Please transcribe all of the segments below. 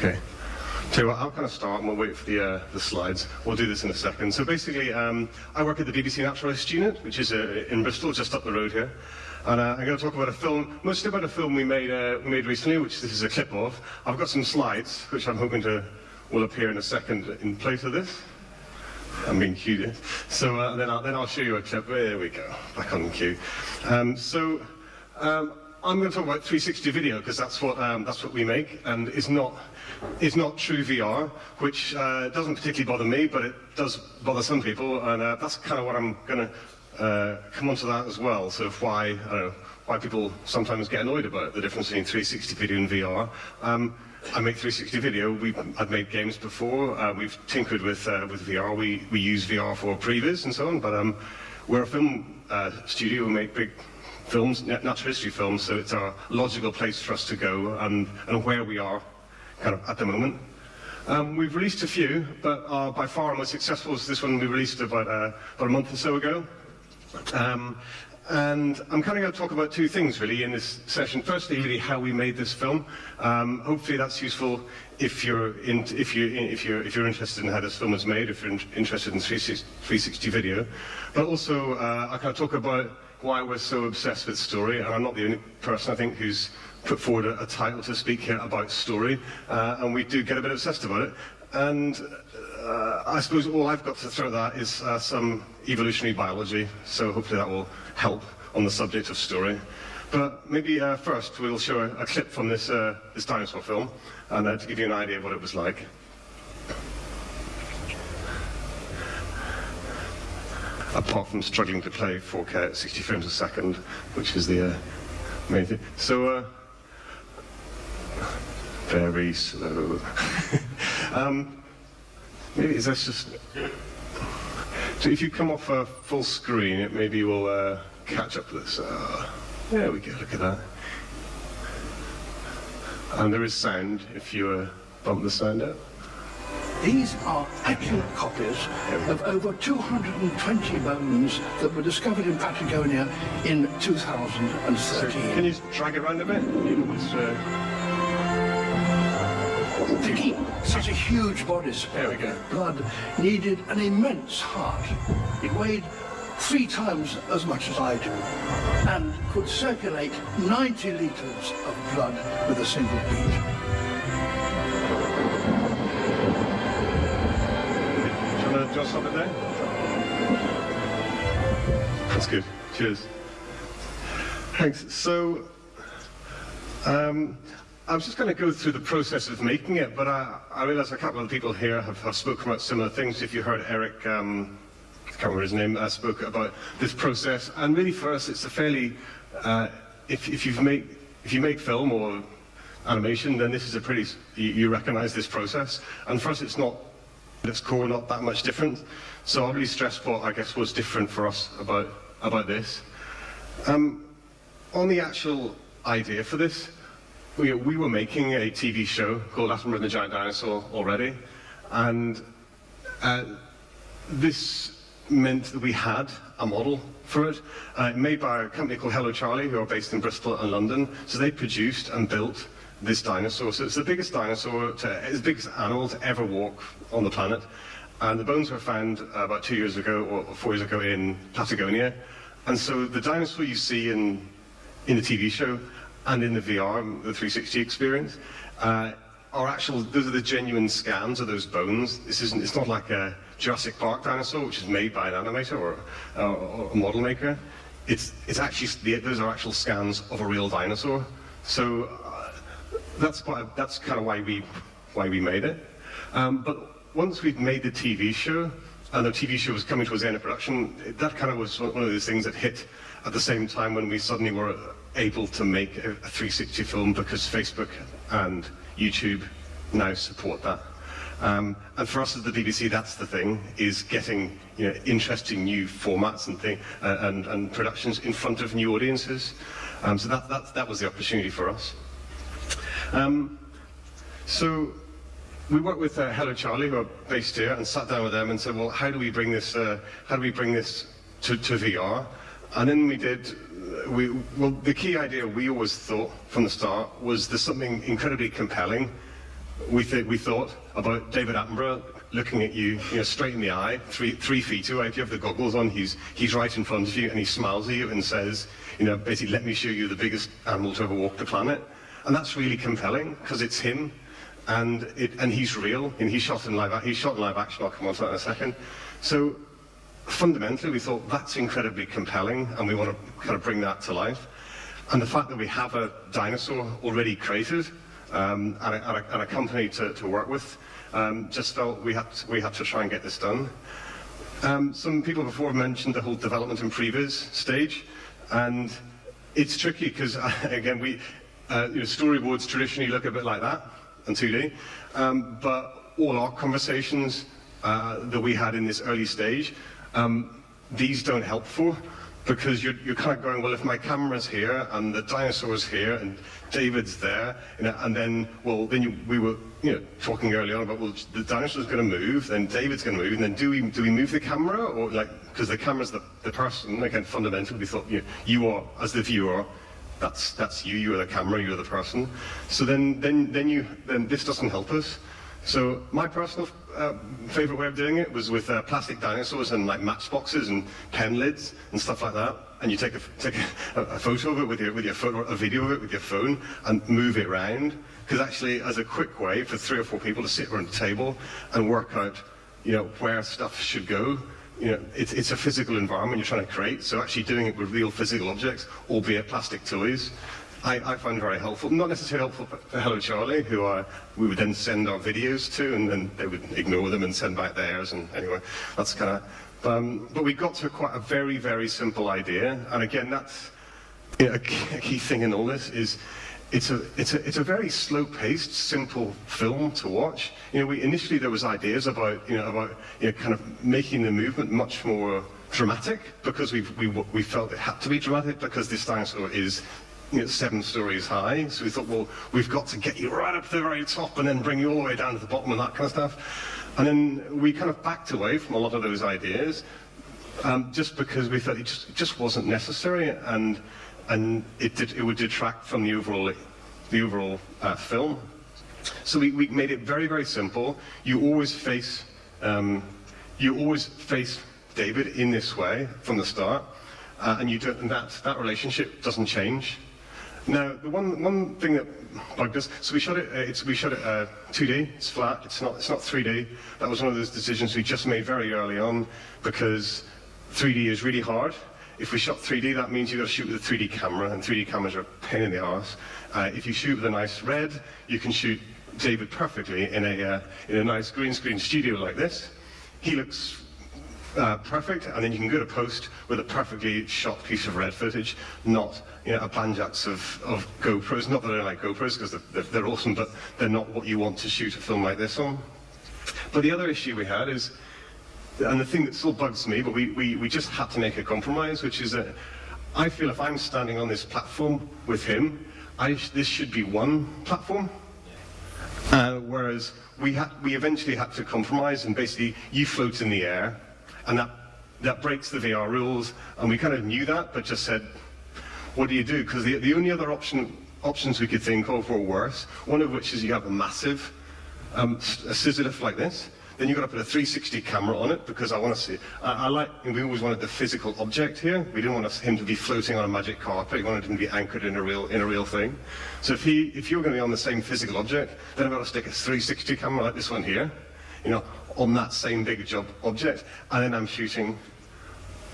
Okay. So I'll kind of start and we'll wait for the slides. We'll do this in a second. So basically, I work at the BBC Naturalist Unit, which is in Bristol, just up the road here. And I'm going to talk about a film, mostly about a film we made recently, which this is a clip of. I've got some slides, which I'm hoping will appear in a second in place of this. I'm being cued. So then I'll show you a clip. There we go, back on cue. I'm going to talk about 360 video because that's what we make, and it's not true VR, which doesn't particularly bother me, but it does bother some people, and that's kind of what I'm going to come onto that as well. Sort of why people sometimes get annoyed about the difference between 360 video and VR. I make 360 video. I've made games before. We've tinkered with VR. We use VR for previs and so on. But we're a film studio. We make big films, natural history films. So it's a logical place for us to go and where we are, kind of at the moment. We've released a few, but by far our most successful is this one we released about a month or so ago. And I'm kind of going to talk about two things really in this session. Firstly, really how we made this film. Hopefully that's useful if you're interested in how this film was made, if you're interested in 360 video. But also, I kind of talk about why we're so obsessed with story. And I'm not the only person, I think, who's put forward a title to speak here about story. And we do get a bit obsessed about it. And I suppose all I've got to throw at that is some evolutionary biology, so hopefully that will help on the subject of story. But maybe first we'll show a clip from this dinosaur film, and to give you an idea of what it was like. Apart from struggling to play 4K at 60 frames a second, which is the main thing. So, very slow. Maybe that's just... So if you come off full screen, it maybe will catch up with this. There we go, look at that. And there is sound if you bump the sound out. These are accurate copies of over 220 bones that were discovered in Patagonia in 2013. So can you drag it around a bit? To keep such a huge bodies of blood needed an immense heart. It weighed 3 times as much as I do and could circulate 90 litres of blood with a single beat. Do you want to just stop it there? That's good. Cheers. Thanks. So, I was just going to go through the process of making it, but I realise a couple of the people here have spoken about similar things. If you heard Eric, I can't remember his name, spoke about this process. And really for us, it's a fairly, if you make film or animation, then this is a pretty, you recognise this process. And for us, it's not, at its core, not that much different. So I'll really stress what I guess was different for us about this. On the actual idea for this, we were making a TV show called Opposable and the Giant Dinosaur already, and this meant that we had a model for it, made by a company called Hello Charlie, who are based in Bristol and London. So they produced and built this dinosaur. So it's the biggest dinosaur, it's the biggest animal to ever walk on the planet. And the bones were found about 2 years ago, or 4 years ago in Patagonia. And so the dinosaur you see in the TV show, and in the VR, the 360 experience, those are the genuine scans of those bones. It's not like a Jurassic Park dinosaur, which is made by an animator or a model maker. It's actually, those are actual scans of a real dinosaur. So that's kind of why we made it. But once we'd made the TV show, and the TV show was coming towards the end of production, that kind of was one of those things that hit at the same time when we suddenly were able to make a 360 film, because Facebook and YouTube now support that. And for us at the BBC, that's the thing, is getting interesting new formats and productions in front of new audiences. So that was the opportunity for us. So we worked with Hello Charlie, who are based here, and sat down with them and said, well, how do we bring this to VR? And then we did. Well, the key idea we always thought from the start was there's something incredibly compelling we thought about David Attenborough looking at you, straight in the eye, 3 feet away. If you have the goggles on, he's right in front of you, and he smiles at you and says, basically, let me show you the biggest animal to ever walk the planet. And that's really compelling because it's him, and he's real, and he's shot in live action. I'll come on to that in a second. So fundamentally, we thought that's incredibly compelling, and we want to kind of bring that to life. And the fact that we have a dinosaur already created and a company to work with, just felt we had to try and get this done. Some people before have mentioned the whole development and previs stage, and it's tricky because again, storyboards traditionally look a bit like that in 2D, but all our conversations that we had in this early stage, these don't help for, because you're kind of going, well, if my camera's here and the dinosaur's here and David's there, and then we were talking early on about, well, the dinosaur's going to move, then David's going to move, and then do we move the camera, or because the camera's the person. Again, fundamentally, we thought you are, as the viewer, that's you. You are the camera. You are the person. So then this doesn't help us. So my personal favorite way of doing it was with plastic dinosaurs and matchboxes and pen lids and stuff like that. And you take a photo of it with your phone, or a video of it with your phone, and move it around. Because actually, as a quick way for 3 or 4 people to sit around the table and work out, where stuff should go. It's a physical environment you're trying to create. So actually doing it with real physical objects, albeit plastic toys, I find very helpful. Not necessarily helpful for Hello Charlie, who we would then send our videos to, and then they would ignore them and send back theirs. And anyway, that's kind of. But we got to quite a very, very simple idea. And again, that's a key thing in all this is it's a very slow-paced, simple film to watch. Initially there was ideas about kind of making the movement much more dramatic, because we felt it had to be dramatic because this dinosaur is 7 stories high. So we thought, well, we've got to get you right up to the very top and then bring you all the way down to the bottom and that kind of stuff. And then we kind of backed away from a lot of those ideas, just because we felt it just wasn't necessary, and it would detract from the overall film. So we made it very, very simple. You always face David in this way from the start, and that relationship doesn't change. Now, the one thing that bugged us, so we shot it 2D, it's flat, it's not 3D. That was one of those decisions we just made very early on, because 3D is really hard. If we shot 3D, that means you've got to shoot with a 3D camera, and 3D cameras are a pain in the arse. If you shoot with a nice red, you can shoot David perfectly in a nice green screen studio like this. He looks perfect, and then you can go to post with a perfectly shot piece of red footage, not a banjax of GoPros. Not that I don't like GoPros, because they're awesome, but they're not what you want to shoot a film like this on. But the other issue we had is, and the thing that still bugs me, but we just had to make a compromise, which is that I feel if I'm standing on this platform with him, this should be one platform. Whereas we eventually had to compromise, and basically you float in the air, and that breaks the VR rules, and we kind of knew that, but just said, what do you do? Because the only other options we could think of were worse, one of which is you have a massive a scissor lift like this. Then you've got to put a 360 camera on it, because I want to see. We always wanted the physical object here. We didn't want him to be floating on a magic carpet. We wanted him to be anchored in a real thing. So if you're going to be on the same physical object, then I've got to stick a 360 camera like this one here, on that same big object, and then I'm shooting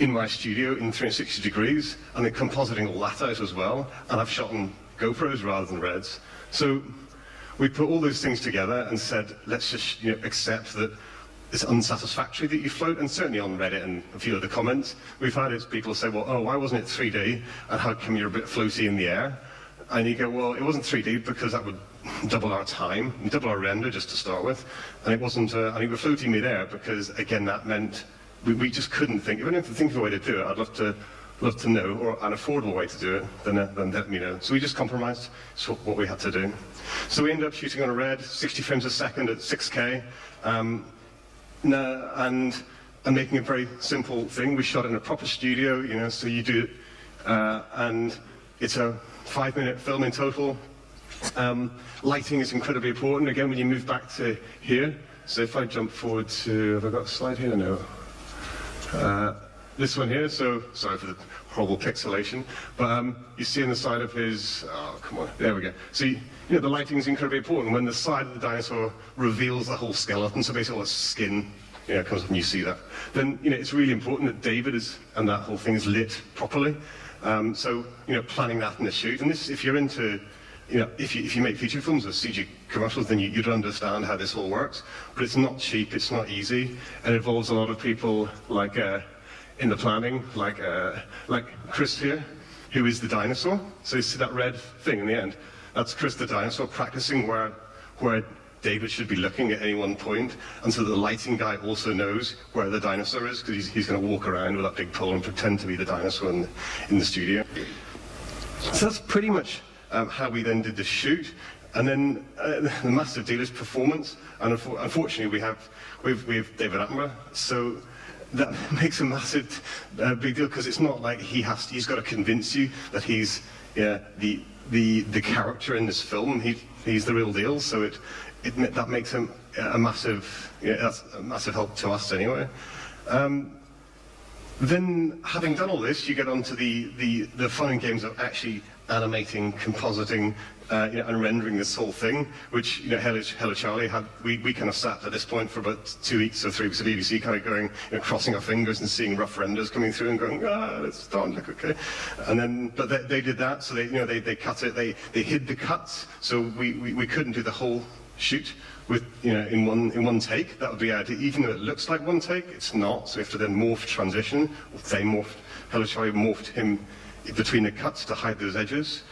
in my studio in 360 degrees, and then compositing all that out as well. And I've shot on GoPros rather than Reds. So we put all those things together and said, let's just accept that it's unsatisfactory that you float. And certainly on Reddit and a few of the comments, we've had people say, well, oh, why wasn't it 3D? And how come you're a bit floaty in the air? And you go, well, it wasn't 3D because that would double our time, and double our render just to start with. And it wasn't, and we were floating midair because, again, that meant we just couldn't think. If I didn't think of a way to do it, I'd love to know, or an affordable way to do it, then let me know. So we just compromised. It's what we had to do. So we ended up shooting on a Red, 60 frames a second at 6K, and making a very simple thing. We shot in a proper studio, so you do it, and it's a 5-minute film in total. Lighting is incredibly important. Again, when you move back to here, so if I jump forward to, have I got a slide here? No. This one here, so sorry for the horrible pixelation, but you see on the side of his, oh, come on, there we go. So, the lighting is incredibly important. When the side of the dinosaur reveals the whole skeleton, so basically all the skin, comes up and you see that, then, it's really important that David and that whole thing is lit properly. So, planning that in the shoot, and this, if you're into, if you make feature films or CG commercials, then you'd understand how this all works. But it's not cheap, it's not easy, and it involves a lot of people like, in the planning, like Chris here, who is the dinosaur. So you see that red thing in the end? That's Chris the dinosaur practicing where David should be looking at any one point, and so the lighting guy also knows where the dinosaur is, because he's going to walk around with that big pole and pretend to be the dinosaur in the studio. So that's pretty much how we then did the shoot. And then the massive deal is performance, and unfortunately we have David Attenborough, so that makes a massive big deal, because it's not like he's got to convince you that he's the character in this film. He's the real deal. So that makes him a massive that's a massive help to us anyway. Then, having done all this, you get onto the fun and games of actually animating, compositing, and rendering this whole thing, which, Hello Charlie had. We kind of sat at this point for about 2 weeks or 3 weeks of BBC, kind of going, crossing our fingers and seeing rough renders coming through and going, it's starting to look okay. And then, but they did that, so they cut it, they hid the cuts, so we couldn't do the whole shoot with, in one take. That would be even though it looks like one take, it's not. So we have to then morph transition. Hello Charlie morphed him between the cuts to hide those edges.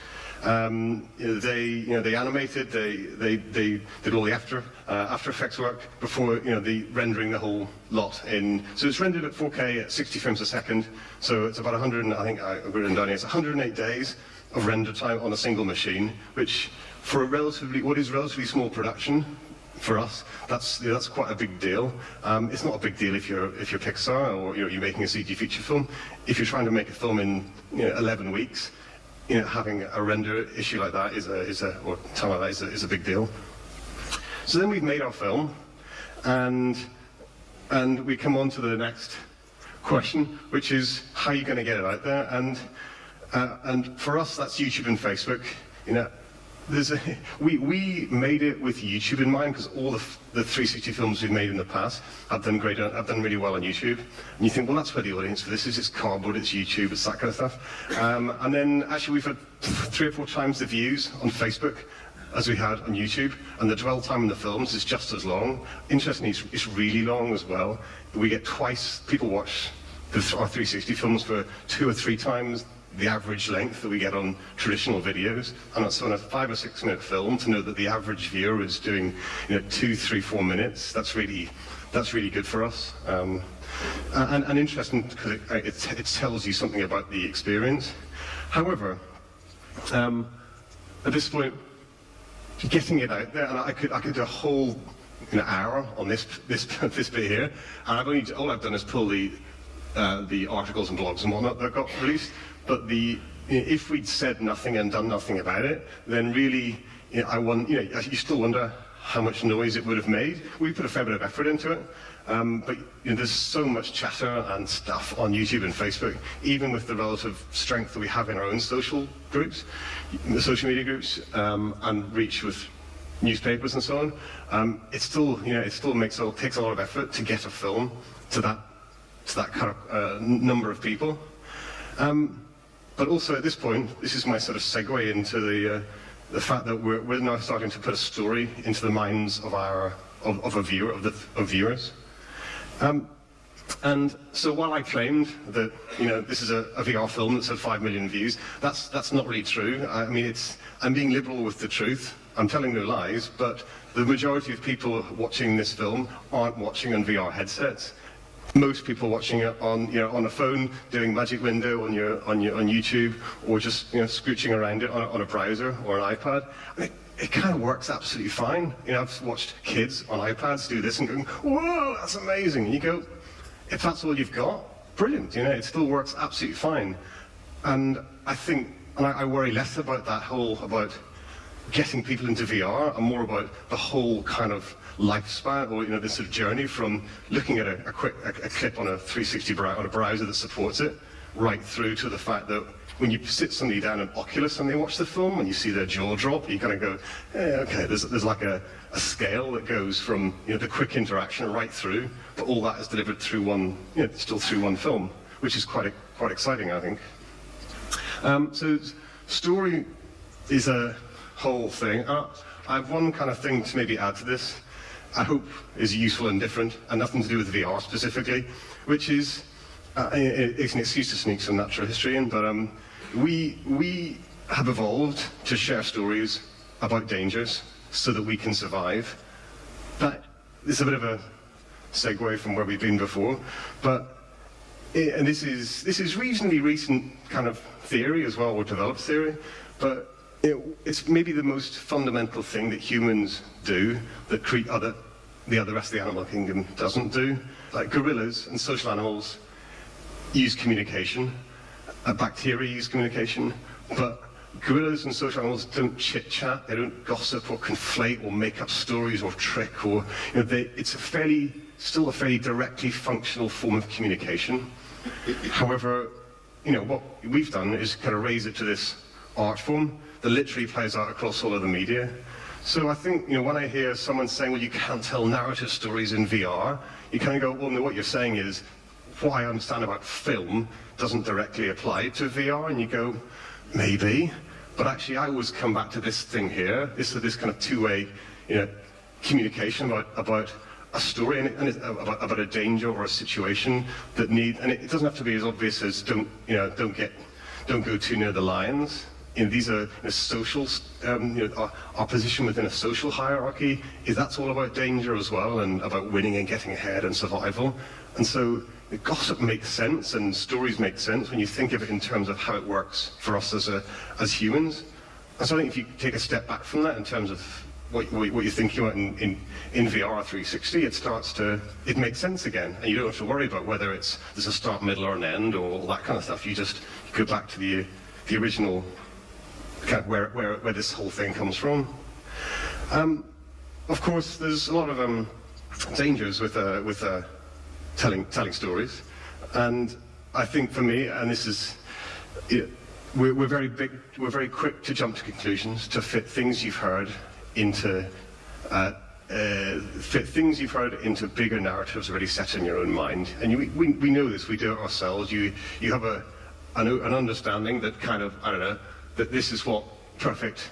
They animated, they did all the After Effects work before, the rendering the whole lot in. So it's rendered at 4K at 60 frames a second. So it's about 100, I think I've written down here, it's 108 days of render time on a single machine, which for what is relatively small production, for us, that's quite a big deal. It's not a big deal if you're Pixar or you're making a CG feature film. If you're trying to make a film in 11 weeks, having a render issue like that or time like that is a big deal. So then we've made our film, and we come on to the next question, which is how are you going to get it out there? And for us, that's YouTube and Facebook. We made it with YouTube in mind, because all the 360 films we've made in the past have done really well on YouTube. And you think, well, that's where the audience for this is. It's cardboard, it's YouTube, it's that kind of stuff. And then actually we've had 3 or 4 times the views on Facebook as we had on YouTube, and the dwell time in the films is just as long. Interestingly, it's really long as well. We get twice, people watch our 360 films for 2 or 3 times the average length that we get on traditional videos. And so on a 5 or 6 minute film, to know that the average viewer is doing 2, 3, 4 minutes, that's really good for us. And interesting, because it tells you something about the experience. However, at this point, getting it out there, and I could do a whole hour on this bit here, and all I've done is pull the articles and blogs and whatnot that got released. But if we'd said nothing and done nothing about it, then really, you still wonder how much noise it would have made. We put a fair bit of effort into it, but there's so much chatter and stuff on YouTube and Facebook, even with the relative strength that we have in our own social groups, the social media groups, and reach with newspapers and so on. It still takes a lot of effort to get a film to that kind of number of people. But also at this point, this is my sort of segue into the fact that we're now starting to put a story into the minds of viewers. And so while I claimed that this is a VR film that's had 5 million views, that's not really true. I mean, I'm being liberal with the truth. I'm telling no lies, but the majority of people watching this film aren't watching on VR headsets. Most people watching it on a phone, doing Magic Window on YouTube, or just scooching around it on a browser or an iPad. I mean, it kind of works absolutely fine. I've watched kids on iPads do this and going, "Whoa, that's amazing!" And you go, if that's all you've got, brilliant. It still works absolutely fine. And I think, and I worry less about that whole getting people into VR and more about the whole kind of lifespan, or this sort of journey from looking at a clip on a 360 on a browser that supports it, right through to the fact that when you sit somebody down in Oculus and they watch the film and you see their jaw drop, you kind of go, okay, there's like a scale that goes from the quick interaction right through, but all that is delivered through one, still through one film, which is quite exciting, I think. So story is a whole thing. I have one kind of thing to maybe add to this, I hope is useful and different, and nothing to do with VR specifically, which is, it's an excuse to sneak some natural history in, but we have evolved to share stories about dangers so that we can survive. That is a bit of a segue from where we've been before, but and this is reasonably recent kind of theory as well, or developed theory, but it's maybe the most fundamental thing that humans do that the rest of the animal kingdom doesn't do. Like gorillas and social animals use communication, bacteria use communication, but gorillas and social animals don't chit-chat, they don't gossip or conflate or make up stories or trick, or it's still a fairly directly functional form of communication. However, what we've done is kind of raise it to this art form that literally plays out across all of the media. So I think, when I hear someone saying, well, you can't tell narrative stories in VR, you kind of go, well, no, what you're saying is, what I understand about film doesn't directly apply to VR, and you go, maybe, but actually I always come back to this thing here, this kind of two-way, communication about a story and about a danger or a situation that and it doesn't have to be as obvious as don't go too near the lines. These are social, our position within a social hierarchy that's all about danger as well, and about winning and getting ahead and survival. And so the gossip makes sense and stories make sense when you think of it in terms of how it works for us as humans. And so I think if you take a step back from that in terms of what you're thinking about in VR 360, it makes sense again, and you don't have to worry about whether there's a start, middle, or an end, or all that kind of stuff. You go back to the original kind of where this whole thing comes from. Of course, there's a lot of dangers with telling stories, and I think for me, and this is, we're very quick to jump to conclusions, to fit things you've heard into bigger narratives already set in your own mind. And we know this, we do it ourselves. You have an understanding that kind of, I don't know, that this is what perfect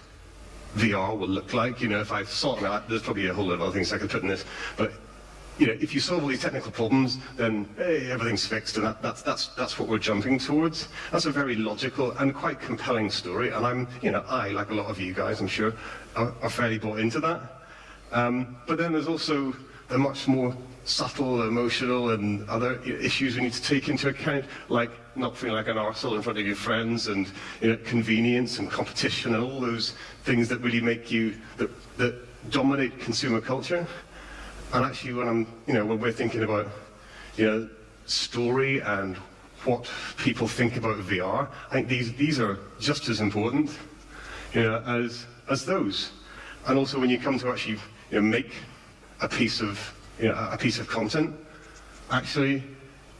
VR will look like. If I saw it, there's probably a whole lot of other things I could put in this, but if you solve all these technical problems, then hey, everything's fixed, and that's what we're jumping towards. That's a very logical and quite compelling story, and I, like a lot of you guys, I'm sure, are fairly bought into that. But then there's also the much more subtle, emotional, and other issues we need to take into account, like not feeling like an arsehole in front of your friends, and convenience and competition, and all those things that really make that dominate consumer culture. And actually, when we're thinking about, story and what people think about VR, I think these are just as important, as those. And also, when you come to actually, make a piece of content, actually,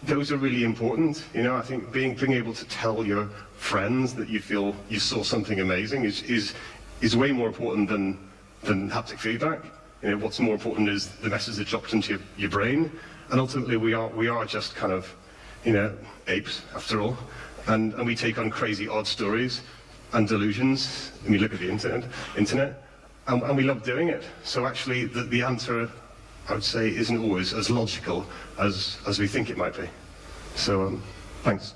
those are really important. I think being able to tell your friends that you feel you saw something amazing is way more important than haptic feedback. What's more important is the message that dropped into your brain, and ultimately we are just kind of, apes after all, and we take on crazy odd stories and delusions, and we look at the internet, and we love doing it. So actually, the answer, I would say, isn't always as logical as we think it might be. So thanks.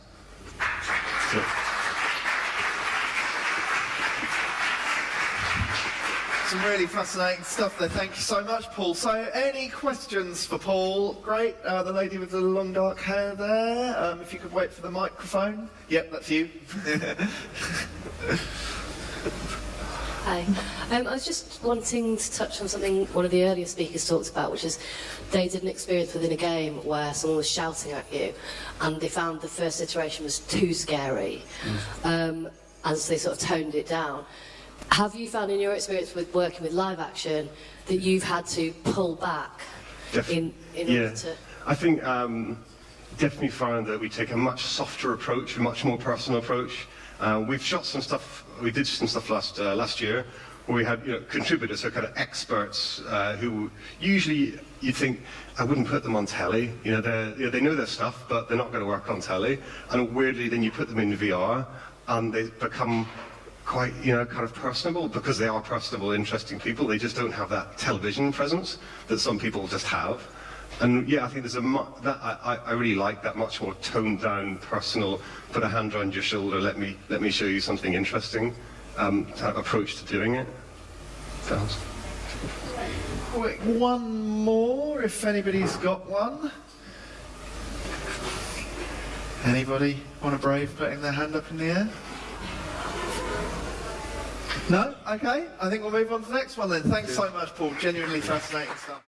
Some really fascinating stuff there. Thank you so much, Paul. So, any questions for Paul? Great. The lady with the long dark hair there. If you could wait for the microphone. Yep, that's you. Hi. I was just wanting to touch on something one of the earlier speakers talked about, which is they did an experience within a game where someone was shouting at you, and they found the first iteration was too scary, and so they sort of toned it down. Have you found in your experience with working with live action that you've had to pull back in order to... I think definitely found that we take a much softer approach, a much more personal approach. We've shot some stuff, we did some stuff last year where we had contributors, so kind of experts who usually you'd think I wouldn't put them on telly. They know their stuff, but they're not going to work on telly. And weirdly, then you put them in VR, and they become quite, kind of personable, because they are personable, interesting people. They just don't have that television presence that some people just have. And yeah, I think there's I really like that much more toned down, personal, put a hand around your shoulder, let me show you something interesting type approach to doing it. Quick, one more, if anybody's got one. Anybody want a brave putting their hand up in the air? No? Okay, I think we'll move on to the next one then. Thanks so much, Paul. Genuinely fascinating stuff.